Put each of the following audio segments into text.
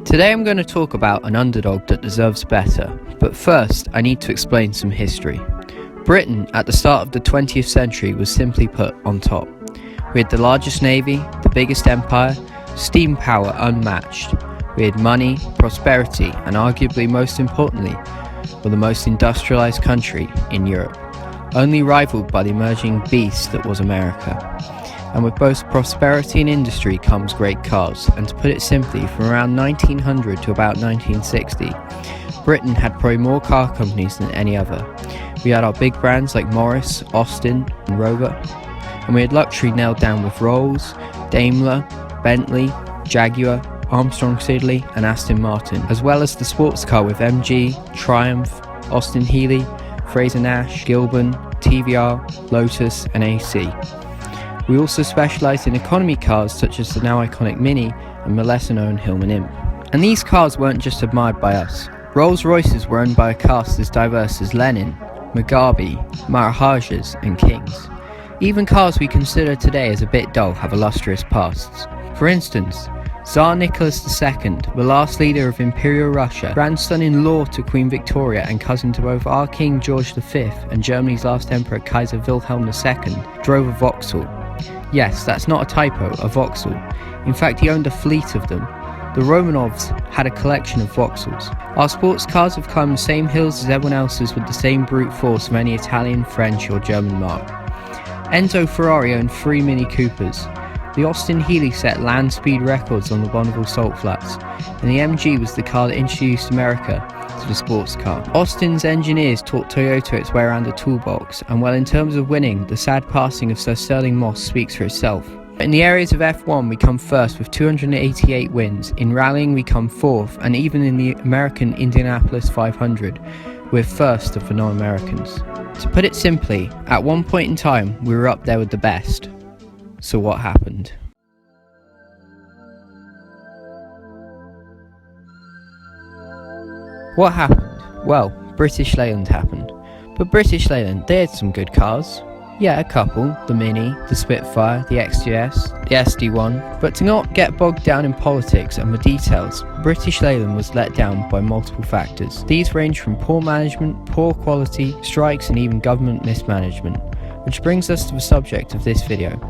Today I'm going to talk about an underdog that deserves better, but first I need to explain some history. Britain at the start of the 20th century was simply put on top. We had the largest navy, the biggest empire, steam power unmatched. We had money, prosperity, and arguably most importantly, were the most industrialized country in Europe, only rivaled by the emerging beast that was America. And with both prosperity and industry comes great cars, and to put it simply, from around 1900 to about 1960, Britain had probably more car companies than any other. We had our big brands like Morris, Austin, and Rover, and we had luxury nailed down with Rolls, Daimler, Bentley, Jaguar, Armstrong Siddeley, and Aston Martin, as well as the sports car with MG, Triumph, Austin Healey, Frazer-Nash, Gilbern, TVR, Lotus, and AC. We also specialised in economy cars such as the now iconic Mini and the lesser known Hillman Imp. And these cars weren't just admired by us. Rolls-Royces were owned by a cast as diverse as Lenin, Mugabe, Maharajas, and kings. Even cars we consider today as a bit dull have illustrious pasts. For instance, Tsar Nicholas II, the last leader of Imperial Russia, grandson-in-law to Queen Victoria and cousin to both our King George V and Germany's last Emperor Kaiser Wilhelm II, drove a Vauxhall. Yes, that's not a typo, a Vauxhall. In fact, he owned a fleet of them. The Romanovs had a collection of Vauxhalls. Our sports cars have climbed the same hills as everyone else's with the same brute force of any Italian, French or German mark. Enzo Ferrari owned 3 Mini Coopers. The Austin Healey set land speed records on the Bonneville Salt Flats, and the MG was the car that introduced America to the sports car. Austin's engineers taught Toyota its way around the toolbox, and well, in terms of winning, the sad passing of Sir Stirling Moss speaks for itself. In the areas of F1 we come first with 288 wins, in rallying we come fourth, and even in the American Indianapolis 500, we're first of the non-Americans. To put it simply, at one point in time we were up there with the best. So what happened? What happened? Well, British Leyland happened. But British Leyland, they had some good cars. Yeah, a couple. The Mini, the Spitfire, the XJS, the SD1. But to not get bogged down in politics and the details, British Leyland was let down by multiple factors. These range from poor management, poor quality, strikes and even government mismanagement. Which brings us to the subject of this video.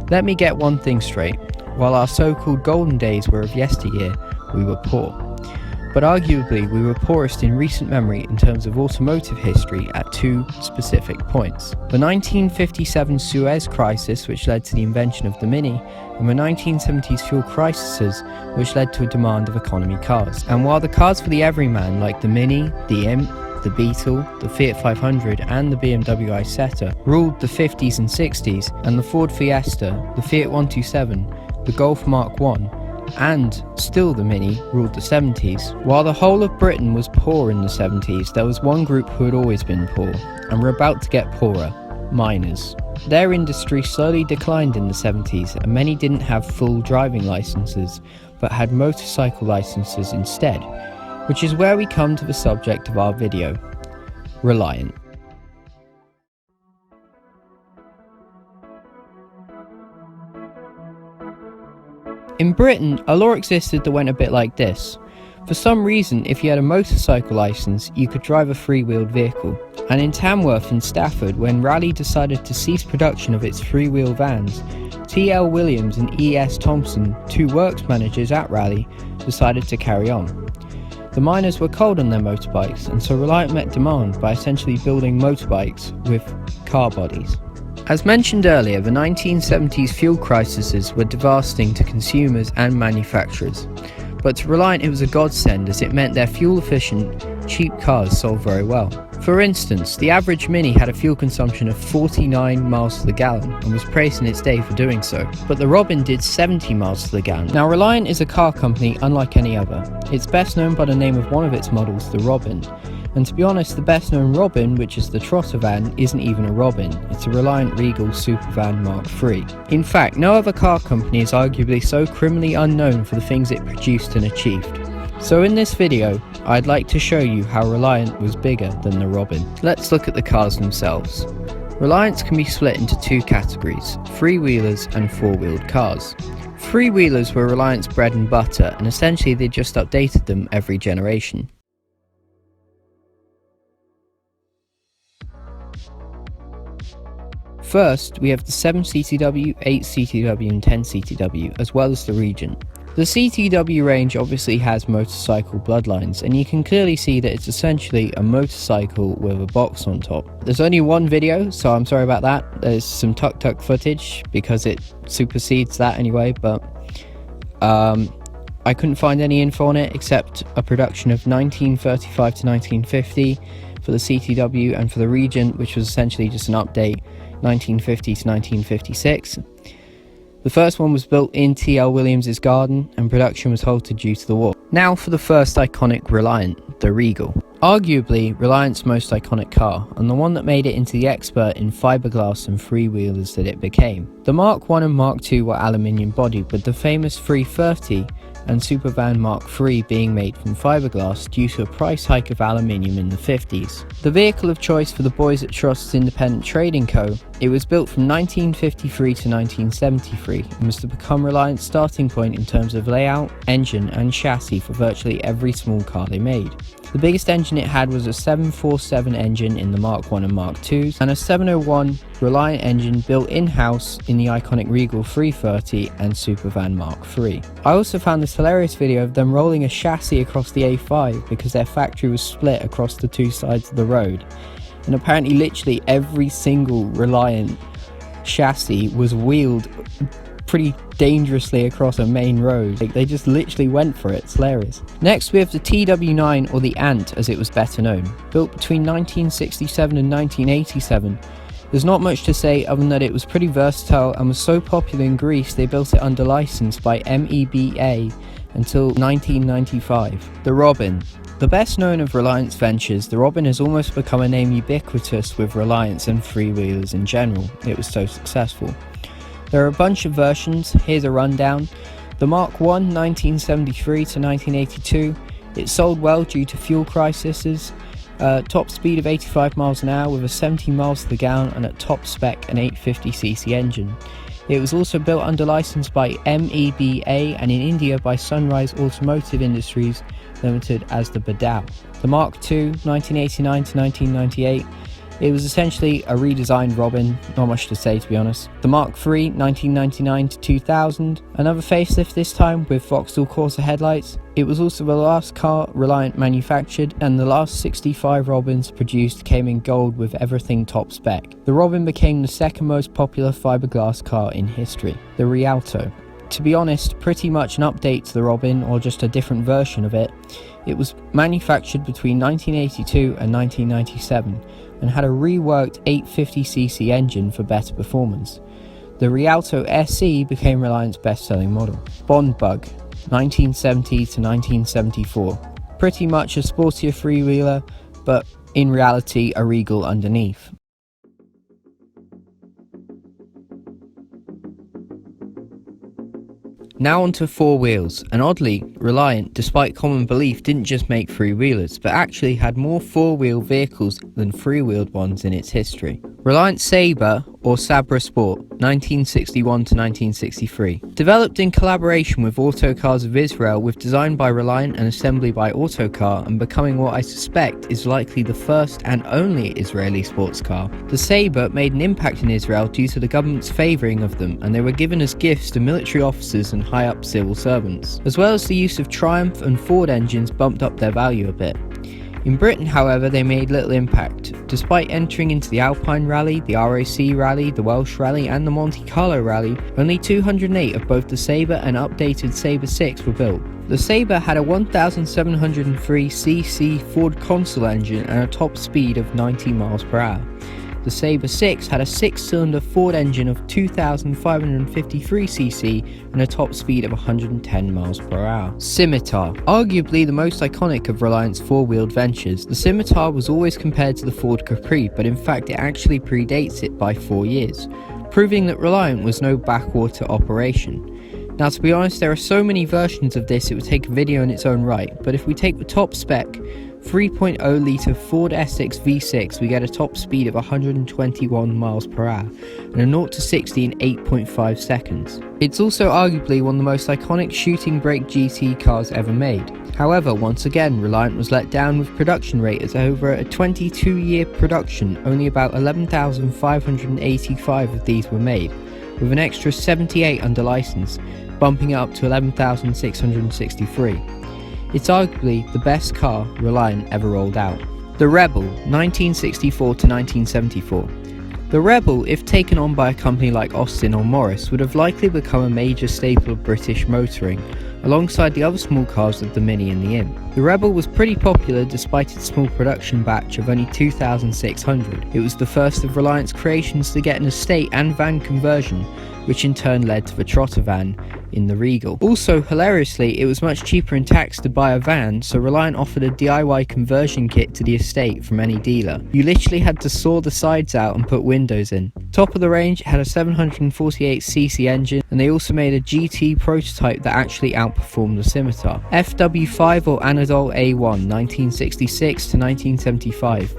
Let me get one thing straight. While our so-called golden days were of yesteryear, we were poor. But arguably we were poorest in recent memory in terms of automotive history at 2 specific points. The 1957 Suez Crisis, which led to the invention of the Mini, and the 1970s fuel crises, which led to a demand of economy cars. And while the cars for the everyman like the Mini, the Imp, the Beetle, the Fiat 500 and the BMW Isetta ruled the 50s and 60s, and the Ford Fiesta, the Fiat 127, the Golf Mark I, and still the Mini ruled the 70s. While the whole of Britain was poor in the 70s, there was one group who had always been poor, and were about to get poorer: miners. Their industry slowly declined in the 70s, and many didn't have full driving licenses, but had motorcycle licenses instead. Which is where we come to the subject of our video, Reliant. In Britain, a law existed that went a bit like this. For some reason, if you had a motorcycle license, you could drive a three-wheeled vehicle. And in Tamworth in Stafford, when Raleigh decided to cease production of its three-wheel vans, T.L. Williams and E.S. Thompson, 2 works managers at Raleigh, decided to carry on. The miners were cold on their motorbikes, and so Reliant met demand by essentially building motorbikes with car bodies. As mentioned earlier, the 1970s fuel crises were devastating to consumers and manufacturers, but to Reliant it was a godsend, as it meant their fuel-efficient, cheap cars sold very well. For instance, the average Mini had a fuel consumption of 49 miles to the gallon and was praised in its day for doing so, but the Robin did 70 miles to the gallon. Now, Reliant is a car company unlike any other. It's best known by the name of one of its models, the Robin. And to be honest, the best known Robin, which is the Trotter van, isn't even a Robin. It's a Reliant Regal Supervan Mark III. In fact, no other car company is arguably so criminally unknown for the things it produced and achieved. So in this video, I'd like to show you how Reliant was bigger than the Robin. Let's look at the cars themselves. Reliants can be split into 2 categories, three-wheelers and four-wheeled cars. Freewheelers were Reliant's bread and butter, and essentially they just updated them every generation. First, we have the 7CTW, 8CTW and 10CTW, as well as the Regent. The CTW range obviously has motorcycle bloodlines, and you can clearly see that it's essentially a motorcycle with a box on top. There's only one video, so I'm sorry about that. There's some tuk-tuk footage because it supersedes that anyway, but I couldn't find any info on it except a production of 1935 to 1950 for the CTW, and for the Regent, which was essentially just an update, 1950 to 1956. The first one was built in T.L. Williams' garden, and production was halted due to the war. Now for the first iconic Reliant, the Regal. Arguably Reliant's most iconic car, and the one that made it into the expert in fiberglass and freewheelers that it became. The Mark I and Mark II were aluminium bodied, with the famous 330 and Supervan Mark III being made from fiberglass due to a price hike of aluminium in the 50s. The vehicle of choice for the boys at Trust's Independent Trading Co., it was built from 1953 to 1973 and was to become Reliant's starting point in terms of layout, engine and chassis for virtually every small car they made. The biggest engine it had was a 747 engine in the Mark I and Mark IIs, and a 701 Reliant engine built in-house in the iconic Regal 330 and Supervan Mark III. I also found this hilarious video of them rolling a chassis across the A5 because their factory was split across the two sides of the road, and apparently literally every single Reliant chassis was wheeled pretty dangerously across a main road. Like, they just literally went for it. It's hilarious. Next we have the TW9, or the Ant as it was better known. Built between 1967 and 1987, there's not much to say other than that it was pretty versatile and was so popular in Greece they built it under license by MEBA until 1995. The Robin. The best known of Reliant's ventures, the Robin has almost become a name ubiquitous with Reliance and freewheelers in general. It was so successful. There are a bunch of versions, here's a rundown. The Mark I, 1973 to 1982, it sold well due to fuel crises, top speed of 85 miles an hour with a 17 miles to the gallon and at top spec an 850cc engine. It was also built under license by MEBA and in India by Sunrise Automotive Industries Limited as the Badao. The Mark II, 1989 to 1998, it was essentially a redesigned Robin, not much to say to be honest. The Mark III, 1999 to 2000, another facelift this time with Vauxhall Corsa headlights. It was also the last car Reliant manufactured, and the last 65 Robins produced came in gold with everything top spec. The Robin became the second most popular fiberglass car in history. The Rialto. To be honest, pretty much an update to the Robin, or just a different version of it. It was manufactured between 1982 and 1997 and had a reworked 850cc engine for better performance. The Rialto SE became Reliant's best-selling model. Bond Bug, 1970 to 1974. Pretty much a sportier freewheeler, but in reality a Regal underneath. Now onto four wheels, and oddly, Reliant, despite common belief, didn't just make three-wheelers, but actually had more four-wheel vehicles than three-wheeled ones in its history. Reliant Sabre, or Sabra Sport, 1961 to 1963. Developed in collaboration with Autocars of Israel, with design by Reliant and assembly by Autocar, and becoming what I suspect is likely the first and only Israeli sports car. The Sabre made an impact in Israel due to the government's favouring of them, and they were given as gifts to military officers and high-up civil servants. As well as the use of Triumph and Ford engines bumped up their value a bit. In Britain, however, they made little impact. Despite entering into the Alpine Rally, the RAC Rally, the Welsh Rally and the Monte Carlo Rally, only 208 of both the Sabre and updated Sabre 6 were built. The Sabre had a 1703cc Ford Consul engine and a top speed of 90 miles per hour. The Sabre 6 had a 6-cylinder Ford engine of 2,553cc and a top speed of 110 miles per hour. Scimitar. Arguably the most iconic of Reliant's four-wheeled ventures, the Scimitar was always compared to the Ford Capri, but in fact it actually predates it by 4 years, proving that Reliant was no backwater operation. Now, to be honest, there are so many versions of this it would take a video in its own right, but if we take the top spec, 3.0 litre Ford Essex V6, we get a top speed of 121 miles per hour and a 0 to 60 in 8.5 seconds. It's also arguably one of the most iconic shooting brake GT cars ever made. However, once again, Reliant was let down with production rate, as over a 22-year production, only about 11,585 of these were made, with an extra 78 under license, bumping it up to 11,663. It's arguably the best car Reliant ever rolled out. The Rebel, 1964 to 1974. The Rebel, if taken on by a company like Austin or Morris, would have likely become a major staple of British motoring, alongside the other small cars of the Mini and the Imp. The Rebel was pretty popular despite its small production batch of only 2,600. It was the first of Reliant's creations to get an estate and van conversion, which in turn led to the trotter van in the Regal. Also, hilariously, it was much cheaper in tax to buy a van, so Reliant offered a DIY conversion kit to the estate from any dealer. You literally had to saw the sides out and put windows in. Top of the range, it had a 748cc engine, and they also made a GT prototype that actually outperformed the Scimitar. FW5 or Anadol A1, 1966 to 1975.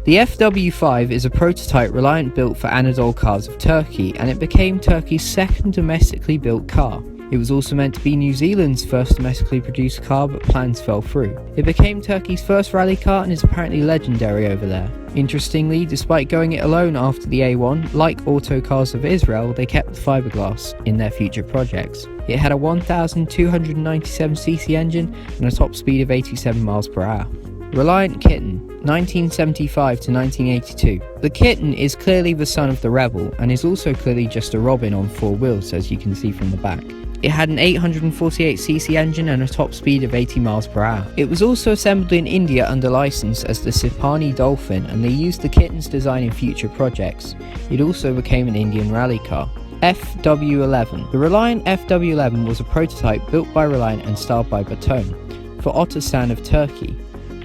The FW5 is a prototype Reliant built for Anadol Cars of Turkey, and it became Turkey's second domestically built car. It was also meant to be New Zealand's first domestically produced car, but plans fell through. It became Turkey's first rally car and is apparently legendary over there. Interestingly, despite going it alone after the A1, like Autocars of Israel, they kept the fiberglass in their future projects. It had a 1,297cc engine and a top speed of 87 miles per hour. Reliant Kitten, 1975 to 1982. The Kitten is clearly the son of the Rebel, and is also clearly just a Robin on four wheels, as you can see from the back. It had an 848cc engine and a top speed of 80 miles per hour. It was also assembled in India under license as the Sipani Dolphin, and they used the Kitten's design in future projects. It also became an Indian rally car. FW11. The Reliant FW11 was a prototype built by Reliant and styled by Baton for Otosan of Turkey.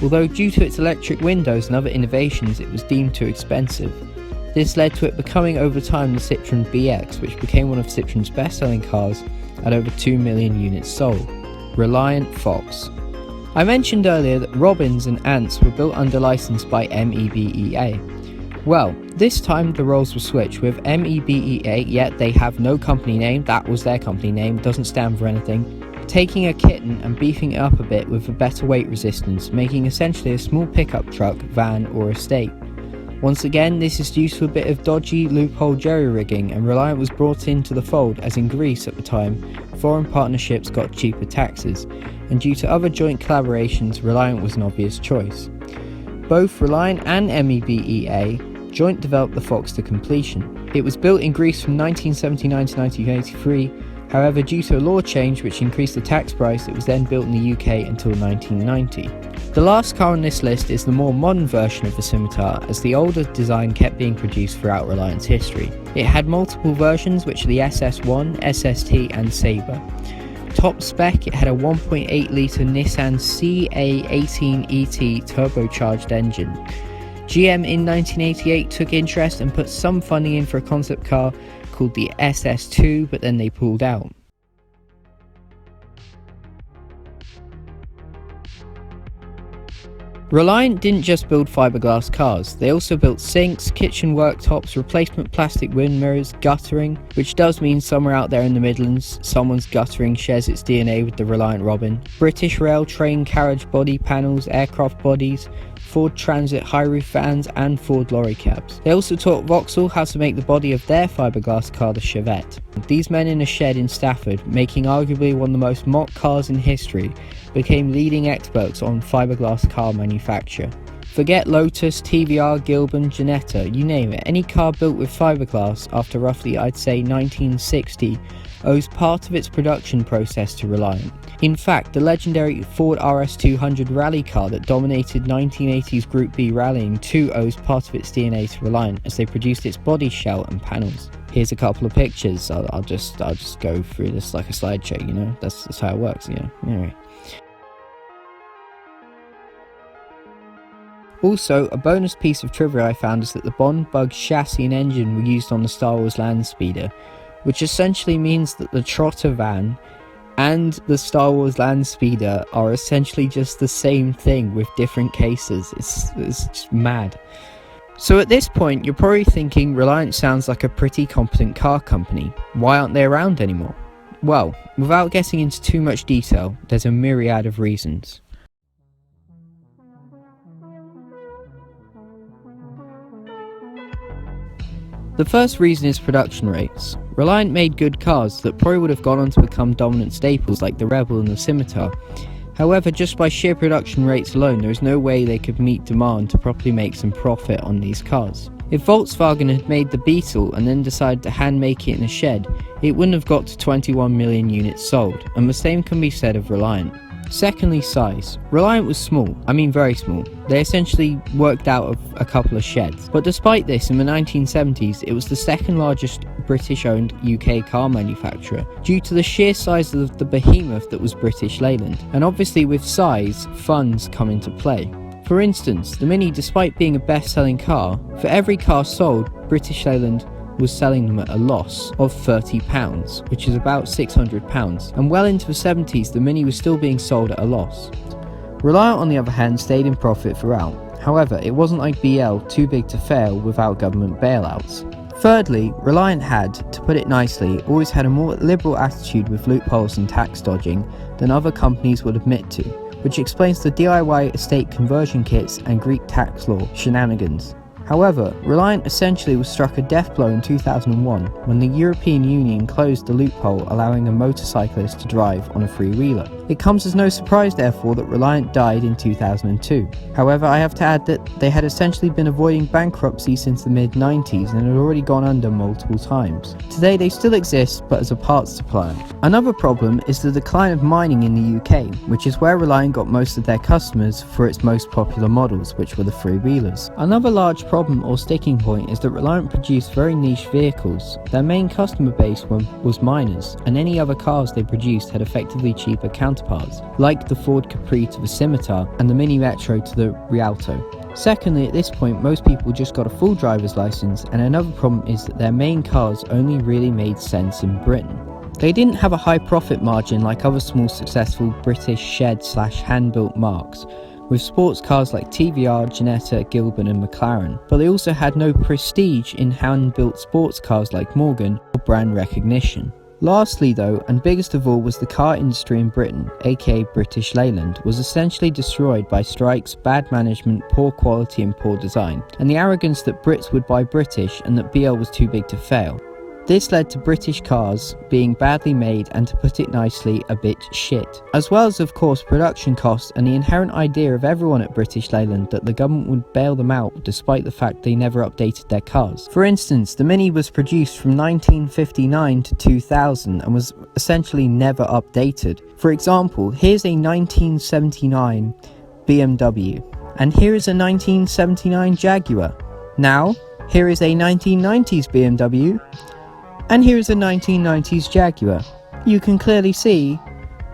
Although due to its electric windows and other innovations it was deemed too expensive. This led to it becoming over time the Citroën BX, which became one of Citroën's best-selling cars at over 2 million units sold. Reliant Fox. I mentioned earlier that Robins and Ants were built under license by MEBEA. Well, this time the roles were switched with MEBEA, yet they have no company name, that was their company name, doesn't stand for anything, taking a Kitten and beefing it up a bit with a better weight resistance, making essentially a small pickup truck, van or estate. Once again, this is due to a bit of dodgy loophole jerry-rigging, and Reliant was brought into the fold as in Greece at the time, foreign partnerships got cheaper taxes, and due to other joint collaborations, Reliant was an obvious choice. Both Reliant and MEBEA joint developed the Fox to completion. It was built in Greece from 1979 to 1983, however due to a law change which increased the tax price, it was then built in the UK until 1990. The last car on this list is the more modern version of the Scimitar, as the older design kept being produced throughout Reliant's history. It had multiple versions, which are the SS1, SST and Sabre. Top spec, it had a 1.8 litre Nissan CA18ET turbocharged engine. GM in 1988 took interest and put some funding in for a concept car called the SS2, but then they pulled out. Reliant didn't just build fiberglass cars, they also built sinks, kitchen worktops, replacement plastic wind mirrors, guttering, which does mean somewhere out there in the Midlands, someone's guttering shares its DNA with the Reliant Robin, British Rail train carriage body panels, aircraft bodies, Ford Transit high roof vans and Ford lorry cabs. They also taught Vauxhall how to make the body of their fiberglass car, the Chevette. These men in a shed in Stafford, making arguably one of the most mocked cars in history, became leading experts on fiberglass car manufacture. Forget Lotus, TVR, Gilban, Ginetta, you name it, any car built with fiberglass after roughly I'd say 1960 owes part of its production process to Reliant. In fact, the legendary Ford RS200 rally car that dominated 1980s Group B rallying too owes part of its DNA to Reliant, as they produced its body shell and panels. Here's a couple of pictures. I'll just go through this like a slideshow, you know, that's how it works, you know. Anyway. Also, a bonus piece of trivia I found is that the Bond Bug chassis and engine were used on the Star Wars Land Speeder, which essentially means that the Trotter van and the Star Wars Land Speeder are essentially just the same thing with different cases. It's just mad. So at this point, you're probably thinking Reliant sounds like a pretty competent car company. Why aren't they around anymore? Well, without getting into too much detail, there's a myriad of reasons. The first reason is production rates. Reliant made good cars that probably would have gone on to become dominant staples like the Rebel and the Scimitar. However, just by sheer production rates alone, there is no way they could meet demand to properly make some profit on these cars. If Volkswagen had made the Beetle and then decided to hand make it in a shed, it wouldn't have got to 21 million units sold, and the same can be said of Reliant. Secondly, size. Reliant was small, I mean very small. They essentially worked out of a couple of sheds. But despite this, in the 1970s, it was the second largest British-owned UK car manufacturer, due to the sheer size of the behemoth that was British Leyland. And obviously with size, funds come into play. For instance, the Mini, despite being a best-selling car, for every car sold, British Leyland was selling them at a loss of £30, which is about £600, and well into the 70s the Mini was still being sold at a loss. Reliant, on the other hand, stayed in profit throughout. However, it wasn't like BL, too big to fail without government bailouts. Thirdly, Reliant had, to put it nicely, always had a more liberal attitude with loopholes and tax dodging than other companies would admit to, which explains the DIY estate conversion kits and Greek tax law shenanigans. However, Reliant essentially was struck a death blow in 2001 when the European Union closed the loophole allowing a motorcyclist to drive on a freewheeler. It comes as no surprise therefore that Reliant died in 2002. However, I have to add that they had essentially been avoiding bankruptcy since the mid-90s and had already gone under multiple times. Today they still exist, but as a parts supplier. Another problem is the decline of mining in the UK, which is where Reliant got most of their customers for its most popular models, which were the freewheelers. Another large problem or sticking point is that Reliant produced very niche vehicles. Their main customer base was miners, and any other cars they produced had effectively cheaper counterparts, like the Ford Capri to the Scimitar and the Mini Metro to the Rialto. Secondly, at this point most people just got a full driver's license, and another problem is that their main cars only really made sense in Britain. They didn't have a high profit margin like other small successful British shed/hand-built marques, with sports cars like TVR, Ginetta, Gilbert and McLaren, but they also had no prestige in hand-built sports cars like Morgan or brand recognition. Lastly though, and biggest of all, was the car industry in Britain, aka British Leyland, was essentially destroyed by strikes, bad management, poor quality and poor design, and the arrogance that Brits would buy British and that BL was too big to fail. This led to British cars being badly made and, to put it nicely, a bit shit. As well as of course production costs and the inherent idea of everyone at British Leyland that the government would bail them out despite the fact they never updated their cars. For instance, the Mini was produced from 1959 to 2000 and was essentially never updated. For example, here's a 1979 BMW, and here is a 1979 Jaguar. Now, here is a 1990s BMW, and here is a 1990s Jaguar. You can clearly see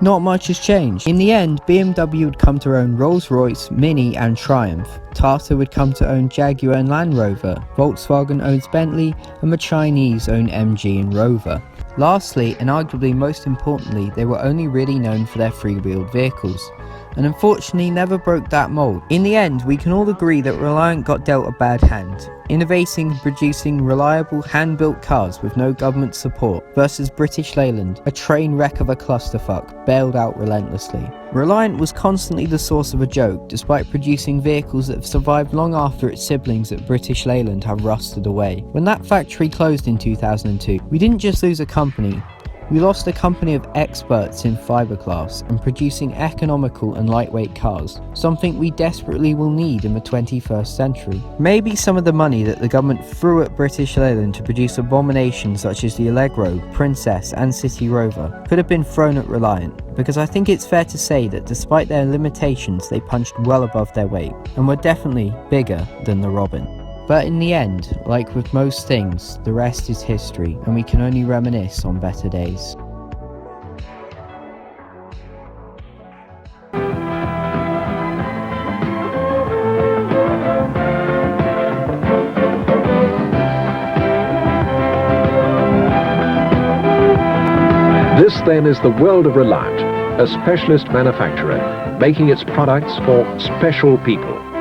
not much has changed. In the end, BMW would come to own Rolls-Royce, Mini and Triumph. Tata would come to own Jaguar and Land Rover. Volkswagen owns Bentley, and the Chinese own MG and Rover. Lastly, and arguably most importantly, they were only really known for their freewheeled vehicles, and unfortunately never broke that mould. In the end, we can all agree that Reliant got dealt a bad hand, innovating and producing reliable hand-built cars with no government support, versus British Leyland, a train wreck of a clusterfuck, bailed out relentlessly. Reliant was constantly the source of a joke, despite producing vehicles that have survived long after its siblings at British Leyland have rusted away. When that factory closed in 2002, we didn't just lose a company, we lost a company of experts in fiberglass and producing economical and lightweight cars, something we desperately will need in the 21st century. Maybe some of the money that the government threw at British Leyland to produce abominations such as the Allegro, Princess and City Rover could have been thrown at Reliant, because I think it's fair to say that despite their limitations they punched well above their weight, and were definitely bigger than the Robin. But in the end, like with most things, the rest is history, and we can only reminisce on better days. This This then is the world of Reliant, a specialist manufacturer making its products for special people.